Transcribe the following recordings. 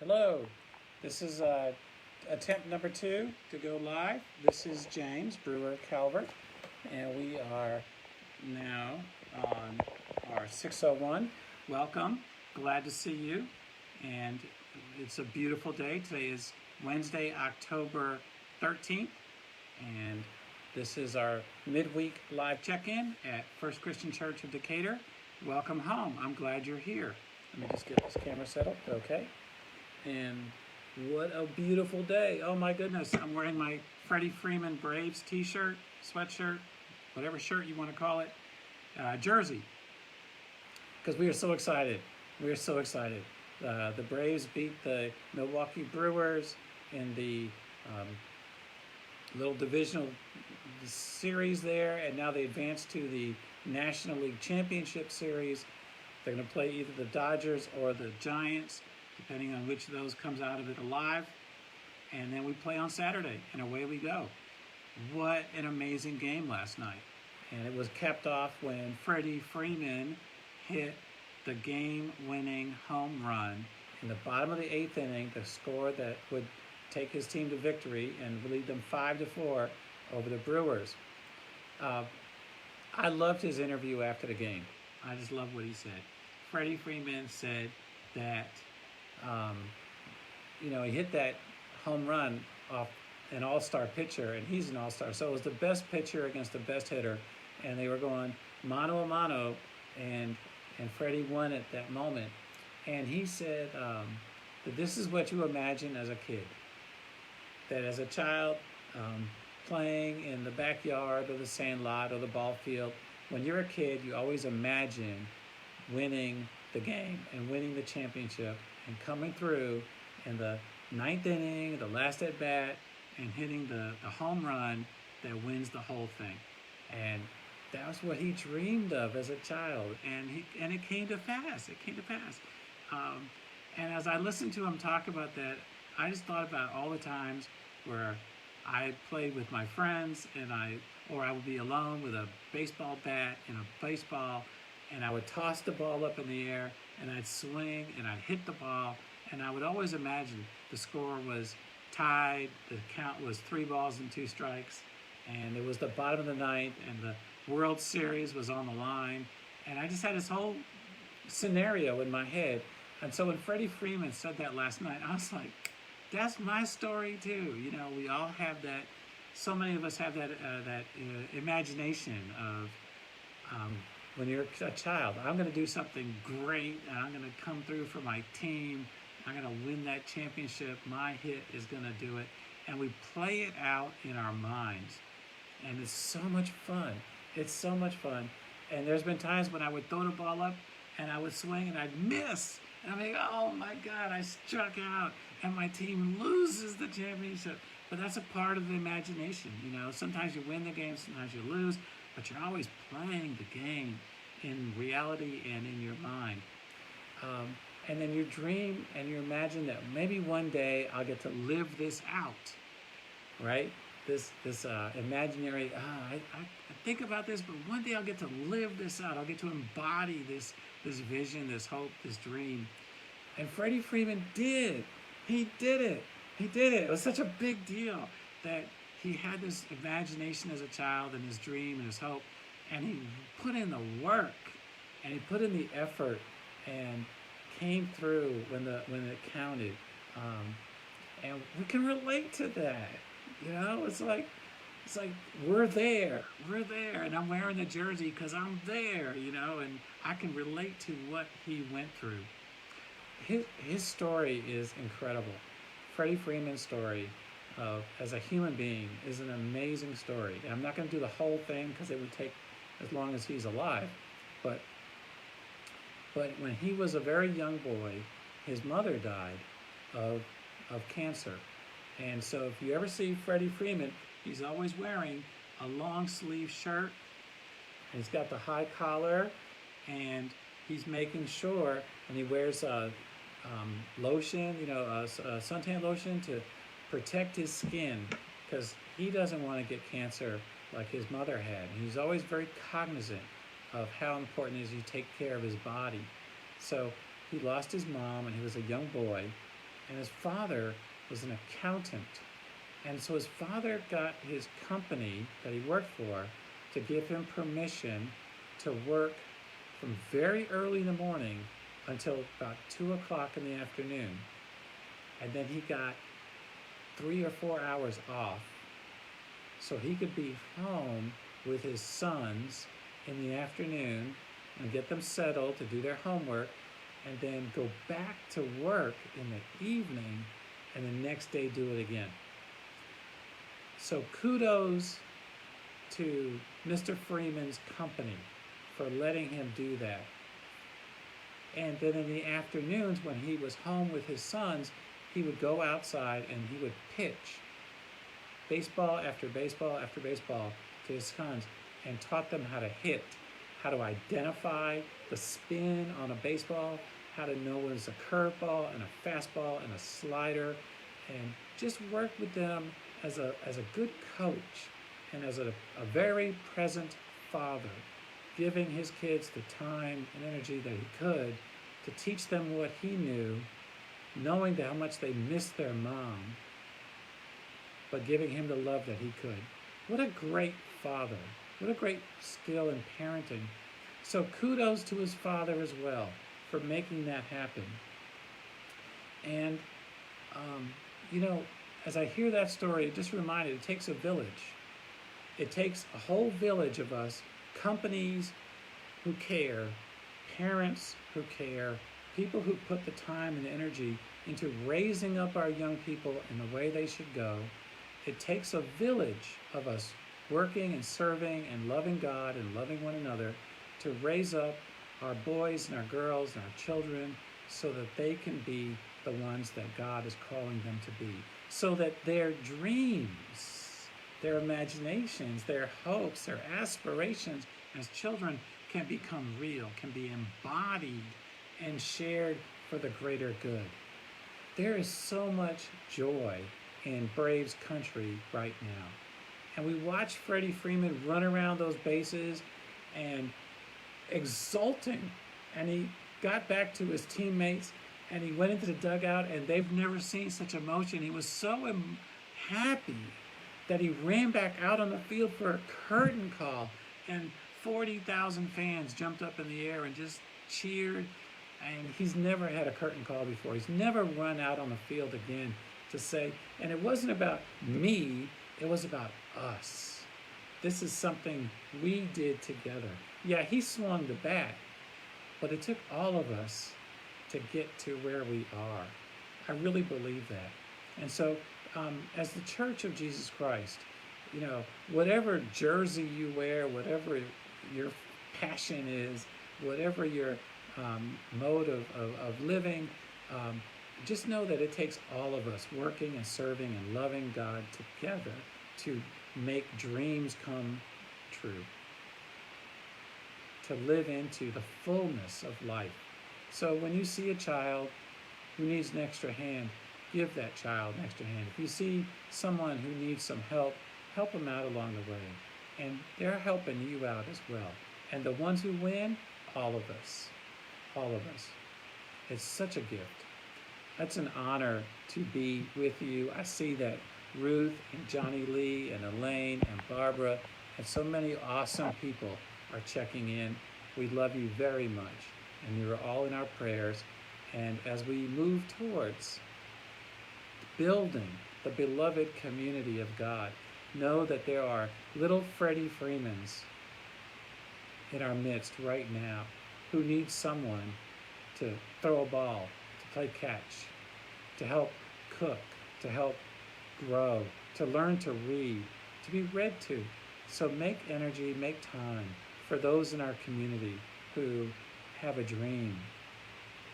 Hello, this is attempt number 2 to go live. This is James Brewer Calvert, and we are now on our 601. Welcome, glad to see you, and it's a beautiful day. Today is Wednesday, October 13th, and this is our midweek live check-in at First Christian Church of Decatur. Welcome home. I'm glad you're here. Let me just get this camera set up. Okay. And what a beautiful day. Oh my goodness. I'm wearing my Freddie Freeman Braves t-shirt, sweatshirt, whatever shirt you want to call it, jersey. Because we are so excited. We are so excited. The Braves beat the Milwaukee Brewers in the little divisional series there, and now they advance to the National League Championship Series. They're going to play either the Dodgers or the Giants, depending on which of those comes out of it alive. And then we play on Saturday, and away we go. What an amazing game last night. And it was capped off when Freddie Freeman hit the game-winning home run in the bottom of the 8th inning, the score that would take his team to victory and lead them 5-4 over the Brewers. I loved his interview after the game. I just love what he said. Freddie Freeman said that he hit that home run off an all-star pitcher, and he's an all-star. So it was the best pitcher against the best hitter, and they were going mano a mano, and Freddie won at that moment. And he said that this is what you imagine as a kid. That as a child, playing in the backyard or the sand lot or the ball field, when you're a kid, you always imagine winning the game and winning the championship and coming through in the 9th inning, the last at bat, and hitting the home run that wins the whole thing. And that was what he dreamed of as a child, and it came to pass. It came to pass. And as I listened to him talk about that, I just thought about all the times where I played with my friends, or I would be alone with a baseball bat and a baseball, and I would toss the ball up in the air, and I'd swing, and I'd hit the ball, and I would always imagine the score was tied, the count was 3 balls and 2 strikes, and it was the bottom of the 9th, and the World Series was on the line, and I just had this whole scenario in my head. And so when Freddie Freeman said that last night, I was like, that's my story too. We all have that. So many of us have that imagination of when you're a child. I'm going to do something great, and I'm going to come through for my team. I'm going to win that championship. My hit is going to do it, and we play it out in our minds, and it's so much fun. It's so much fun. And there's been times when I would throw the ball up, and I would swing, and I'd miss. And I'm like, oh my God, I struck out, and my team loses the championship. But that's a part of the imagination. Sometimes you win the game, sometimes you lose, but you're always playing the game in reality and in your mind. And then you dream and you imagine that maybe one day I'll get to live this out, right? This imaginary, I think about this, but one day I'll get to live this out. I'll get to embody this vision, this hope, this dream. And Freddie Freeman did. He did it. He did it. It was such a big deal that he had this imagination as a child and his dream and his hope, and he put in the work and he put in the effort and came through when it counted. And we can relate to that. It's like we're there, and I'm wearing the jersey because I'm there, and I can relate to what he went through. His story is incredible. Freddie Freeman's story as a human being is an amazing story. And I'm not going to do the whole thing because it would take as long as he's alive, but when he was a very young boy, his mother died of cancer. And so if you ever see Freddie Freeman, he's always wearing a long sleeve shirt. And he's got the high collar, and he's making sure, and he wears lotion, suntan lotion to protect his skin, because he doesn't want to get cancer like his mother had. And he's always very cognizant of how important it is you take care of his body. So he lost his mom, and he was a young boy, and his father was an accountant. And so his father got his company that he worked for to give him permission to work from very early in the morning until about 2 o'clock in the afternoon. And then he got 3 or 4 hours off so he could be home with his sons in the afternoon and get them settled to do their homework, and then go back to work in the evening and the next day do it again. So kudos to Mr. Freeman's company for letting him do that. And then in the afternoons when he was home with his sons, he would go outside and he would pitch baseball after baseball after baseball to his sons and taught them how to hit, how to identify the spin on a baseball, how to know when it's a curveball and a fastball and a slider, and just worked with them as a good coach and as a very present father, giving his kids the time and energy that he could to teach them what he knew, knowing how much they missed their mom, but giving him the love that he could. What a great father. What a great skill in parenting. So kudos to his father as well for making that happen. And, as I hear that story, it just reminded, it takes a village. It takes a whole village of us, companies who care, parents who care, people who put the time and energy into raising up our young people in the way they should go. It takes a village of us working and serving and loving God and loving one another to raise up our boys and our girls and our children so that they can be the ones that God is calling them to be, so that their dreams, their imaginations, their hopes, their aspirations as children can become real, can be embodied and shared for the greater good. There is so much joy in Braves country right now. And we watch Freddie Freeman run around those bases and exulting. And he got back to his teammates and he went into the dugout and they've never seen such emotion. He was so happy that he ran back out on the field for a curtain call and 40,000 fans jumped up in the air and just cheered. And he's never had a curtain call before. He's never run out on the field again to say, and it wasn't about me, it was about us. This is something we did together. Yeah, he swung the bat, but it took all of us to get to where we are. I really believe that. And so, as the Church of Jesus Christ, whatever jersey you wear, whatever your passion is, whatever your mode of living, just know that it takes all of us working and serving and loving God together to make dreams come true, to live into the fullness of life. So when you see a child who needs an extra hand, give that child an extra hand. If you see someone who needs some help, help them out along the way. And they're helping you out as well. And the ones who win, all of us. All of us. It's such a gift. It's an honor to be with you. I see that Ruth and Johnny Lee and Elaine and Barbara and so many awesome people are checking in. We love you very much. And you're all in our prayers. And as we move towards building the beloved community of God, know that there are little Freddie Freemans in our midst right now who need someone to throw a ball, to play catch, to help cook, to help grow, to learn to read, to be read to. So make energy, make time for those in our community who have a dream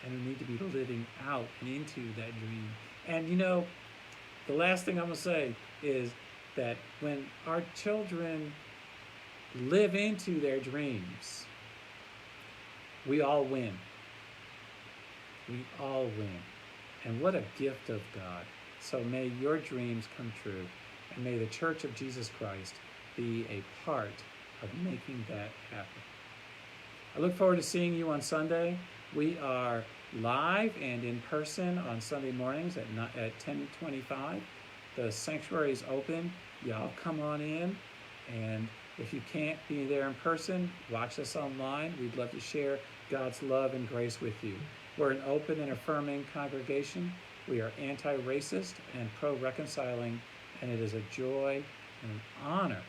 and who need to be living out and into that dream. And the last thing I'm going to say is that when our children live into their dreams, we all win. We all win. And what a gift of God. So may your dreams come true, and may the Church of Jesus Christ be a part of making that happen. I look forward to seeing you on Sunday. We are live and in person on Sunday mornings at 10:25. The sanctuary is open. Y'all come on in. And if you can't be there in person, watch us online. We'd love to share God's love and grace with you. We're an open and affirming congregation. We are anti-racist and pro-reconciling, and it is a joy and an honor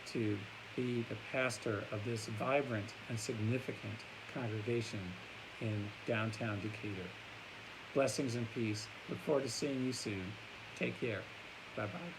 to be the pastor of this vibrant and significant congregation in downtown Decatur. Blessings and peace. Look forward to seeing you soon. Take care. Bye-bye.